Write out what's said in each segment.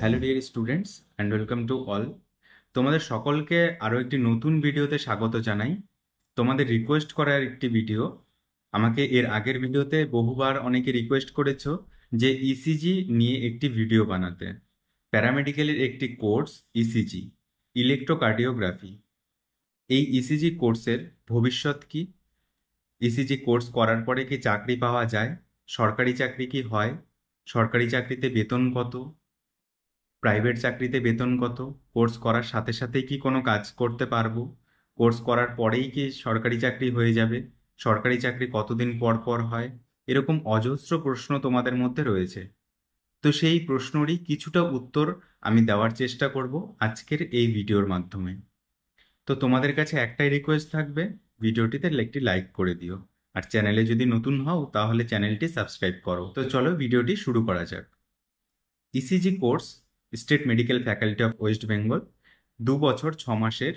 Hello dear students and welcome to all. তোমাদের সকলকে আরও একটি নতুন ভিডিওতে স্বাগত জানাই। তোমাদের রিকোয়েস্ট করার একটি ভিডিও। আমাকে এর আগের ভিডিওতে বহুবার অনেকে রিকোয়েস্ট করেছো যে ইসিজি নিয়ে একটি ভিডিও বানাতে। প্যারামেডিক্যালের একটি কোর্স ইসিজি, ইলেকট্রোকার্ডিওগ্রাফি। এই ইসিজি কোর্সের ভবিষ্যৎ কি? ইসিজি কোর্স করার পরে কি চাকরি পাওয়া যায়? সরকারি চাকরি কি হয়? সরকারি চাকরিতে বেতন কত? প্রাইভেট চাকরিতে বেতন কত? কোর্স করার সাথে সাথেই কি কোনো কাজ করতে পারবো? কোর্স করার পরেই কি সরকারি চাকরি হয়ে যাবে? সরকারি চাকরি কতদিন পর পর হয়? এরকম অজস্র প্রশ্ন তোমাদের মধ্যে রয়েছে। তো সেই প্রশ্নেরই কিছুটা উত্তর আমি দেওয়ার চেষ্টা করব আজকের এই ভিডিওর মাধ্যমে। তো তোমাদের কাছে একটাই রিকোয়েস্ট থাকবে, ভিডিওটিতে একটি লাইক করে দিও। আর চ্যানেলে যদি নতুন হও তাহলে চ্যানেলটি সাবস্ক্রাইব করো। তো চলো ভিডিওটি শুরু করা যাক। ECG course state medical faculty of West Bengal 2 বছর 6 মাসের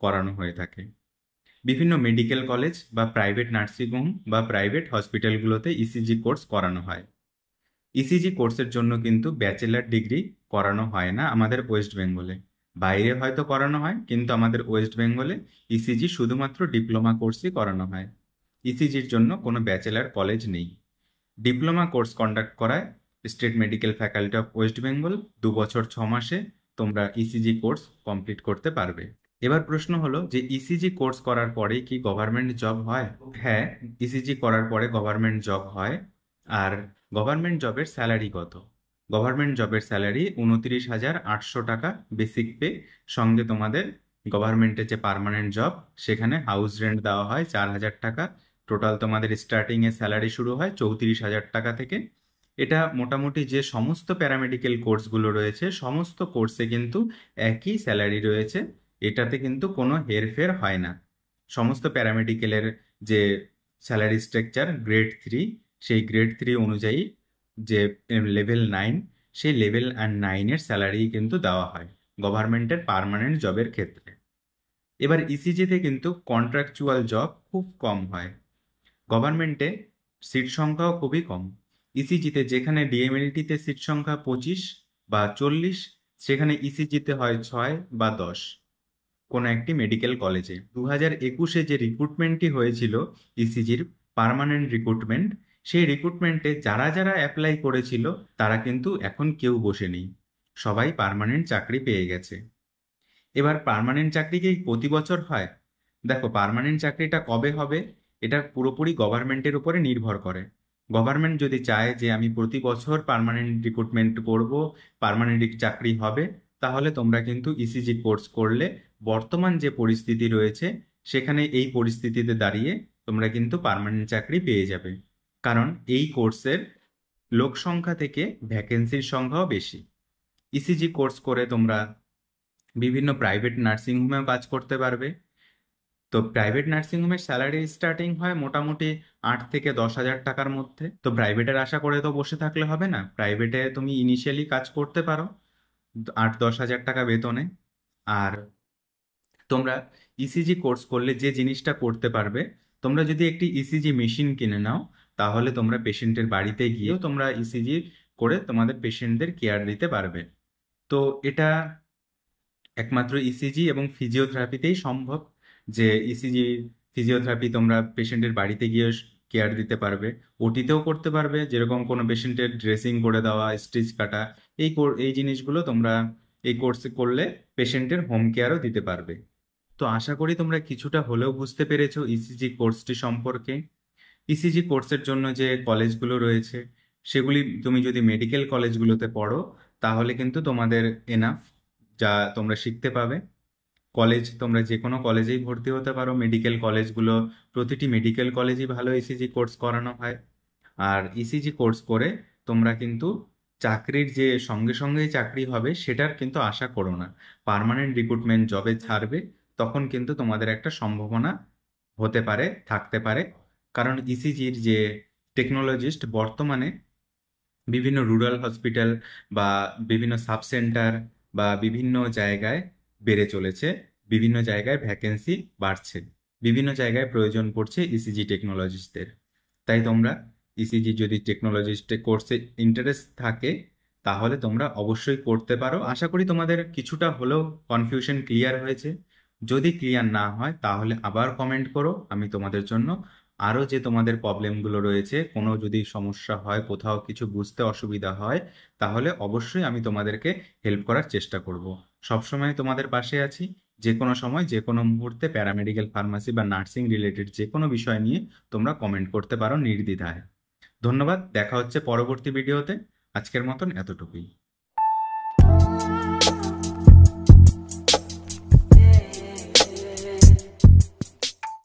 করানো হয়ে থাকে। বিভিন্ন মেডিকেল কলেজ বা প্রাইভেট নার্সিংহোম বা প্রাইভেট হসপিটালগুলোতে ইসিজি কোর্স করানো হয়। ইসিজি কোর্সের জন্য কিন্তু ব্যাচেলার ডিগ্রি করানো হয় না আমাদের ওয়েস্ট বেঙ্গলে। বাইরে হয়তো করানো হয়, কিন্তু আমাদের ওয়েস্ট বেঙ্গলে ইসিজি শুধুমাত্র ডিপ্লোমা কোর্সই করানো হয়। ইসিজির জন্য কোনো ব্যাচেলার কলেজ নেই। ডিপ্লোমা কোর্স কন্ডাক্ট করায় state medical faculty of West Bengal. 2 বছর 6 মাসে তোমরা ইসিজি কোর্স কমপ্লিট করতে পারবে। এবার প্রশ্ন হলো যে ইসিজি কোর্স করার পরে কি গভর্নমেন্ট জব হয়? হ্যাঁ, ইসিজি করার পরে গভর্নমেন্ট জব হয়। আর গভর্নমেন্ট জবের স্যালারি কত? গভর্নমেন্ট জবের স্যালারি 29,800 টাকা বেসিক পে, সঙ্গে তোমাদের গভর্নমেন্টের যে পার্মানেন্ট জব সেখানে হাউস রেন্ট দেওয়া হয় 4,000 টাকা। টোটাল তোমাদের স্টার্টিংয়ে স্যালারি শুরু হয় 34,000 টাকা থেকে। এটা মোটামুটি যে সমস্ত প্যারামেডিক্যাল কোর্সগুলো রয়েছে সমস্ত কোর্সে কিন্তু একই স্যালারি রয়েছে। এটাতে কিন্তু কোনো হেরফের হয় না। সমস্ত প্যারামেডিক্যালের যে স্যালারি স্ট্রাকচার গ্রেড 3, সেই গ্রেড 3 অনুযায়ী যে লেভেল 9, সেই লেভেল 9-এর স্যালারি কিন্তু দেওয়া হয় গভর্নমেন্টের পার্মানেন্ট জবের ক্ষেত্রে। এবার ইসিজিতে কিন্তু কন্ট্রাকচুয়াল জব খুব কম হয়। গভর্নমেন্টে সিট সংখ্যাও খুবই কম। ইসিজিতে যেখানে ডিএমএলটিতে সিট সংখ্যা 25 বা 40, সেখানে ইসিজিতে হয় 6 বা 10 কোনো একটি মেডিকেল কলেজে। 2021-এ যে রিক্রুটমেন্টটি হয়েছিল ইসিজির পার্মানেন্ট রিক্রুটমেন্ট, সেই রিক্রুটমেন্টে যারা যারা অ্যাপ্লাই করেছিল তারা কিন্তু এখন কেউ বসে নেই, সবাই পার্মানেন্ট চাকরি পেয়ে গেছে। এবার পার্মানেন্ট চাকরি কি প্রতি বছর হয়? দেখো, পার্মানেন্ট চাকরিটা কবে হবে এটা পুরোপুরি গভর্নমেন্টের উপরে নির্ভর করে। গভর্নমেন্ট যদি চায় যে আমি প্রতি বছর পার্মানেন্ট রিক্রুটমেন্ট করব, পার্মানেন্ট চাকরি হবে, তাহলে তোমরা কিন্তু ইসিজি কোর্স করলে বর্তমান যে পরিস্থিতি রয়েছে সেখানে এই পরিস্থিতিতে দাঁড়িয়ে তোমরা কিন্তু পার্মানেন্ট চাকরি পেয়ে যাবে। কারণ এই কোর্সের লোক সংখ্যা থেকে ভ্যাকেন্সির সংখ্যাও বেশি। ইসিজি কোর্স করে তোমরা বিভিন্ন প্রাইভেট নার্সিংহোমেও কাজ করতে পারবে। তো প্রাইভেট নার্সিংহোমের স্যালারি স্টার্টিং হয় মোটামুটি 8 থেকে 10,000 টাকার মধ্যে। তো প্রাইভেটের আশা করে তো বসে থাকলে হবে না, প্রাইভেটে তুমি ইনিশিয়ালি কাজ করতে পারো 8-10 হাজার টাকা বেতনে। আর তোমরা ইসিজি কোর্স করলে যে জিনিসটা করতে পারবে, তোমরা যদি একটি ইসিজি মেশিন কিনে নাও তাহলে তোমরা পেশেন্টের বাড়িতে গিয়েও তোমরা ইসিজি করে তোমাদের পেশেন্টদের কেয়ার দিতে পারবে। তো এটা একমাত্র ইসিজি এবং ফিজিওথেরাপিতেই সম্ভব যে ইসিজি ফিজিওথেরাপি তোমরা পেশেন্টের বাড়িতে গিয়ে কেয়ার দিতে পারবে। ওটিতেও করতে পারবে, যেরকম কোনো পেশেন্টের ড্রেসিং করে দেওয়া, স্টিচ কাটা, এই জিনিসগুলো তোমরা এই কোর্সে করলে পেশেন্টের হোম কেয়ারও দিতে পারবে। তো আশা করি তোমরা কিছুটা হলেও বুঝতে পেরেছো ইসিজি কোর্সটি সম্পর্কে। ইসিজি কোর্সের জন্য যে কলেজগুলো রয়েছে সেগুলি তুমি যদি মেডিকেল কলেজগুলোতে পড়ো তাহলে কিন্তু তোমাদের এনাফ, যা তোমরা শিখতে পাবে। কলেজ তোমরা যে কোনো কলেজেই ভর্তি হতে পারো, মেডিকেল কলেজগুলো, প্রতিটি মেডিকেল কলেজই ভালো ইসিজি কোর্স করানো হয়। আর ইসিজি কোর্স করে তোমরা কিন্তু চাকরির যে সঙ্গে সঙ্গেই চাকরি হবে সেটার কিন্তু আশা করো না। পার্মানেন্ট রিক্রুটমেন্ট জবে ছাড়বে তখন কিন্তু তোমাদের একটা সম্ভাবনা হতে পারে, থাকতে পারে। কারণ ইসিজির যে টেকনোলজিস্ট বর্তমানে বিভিন্ন রুরাল হসপিটাল বা বিভিন্ন সাব সেন্টার বা বিভিন্ন জায়গায় বেড়ে চলেছে, বিভিন্ন জায়গায় ভ্যাকেন্সি বাড়ছে, বিভিন্ন জায়গায় প্রয়োজন পড়ছে ইসিজি টেকনোলজিস্টদের। তাই তোমরা ইসিজি যদি টেকনোলজিস্ট কোর্সে ইন্টারেস্ট থাকে তাহলে তোমরা অবশ্যই করতে পারো। আশা করি তোমাদের কিছুটা হলেও কনফিউশন ক্লিয়ার হয়েছে। যদি ক্লিয়ার না হয় তাহলে আবার কমেন্ট করো, আমি তোমাদের জন্য আরও যে তোমাদের প্রবলেমগুলো রয়েছে, কোনো যদি সমস্যা হয়, কোথাও কিছু বুঝতে অসুবিধা হয়, তাহলে অবশ্যই আমি তোমাদেরকে হেল্প করার চেষ্টা করব। সবসময় তোমাদের পাশে আছি। যে কোনো সময় যে কোনো মুহূর্তে প্যারামেডিক্যাল ফার্মাসি বা নার্সিং রিলেটেড যে কোনো বিষয় নিয়ে তোমরা কমেন্ট করতে পারো নির্দ্বিধায়। ধন্যবাদ, দেখা হচ্ছে পরবর্তী ভিডিওতে। আজকের মতন এতটুকুই।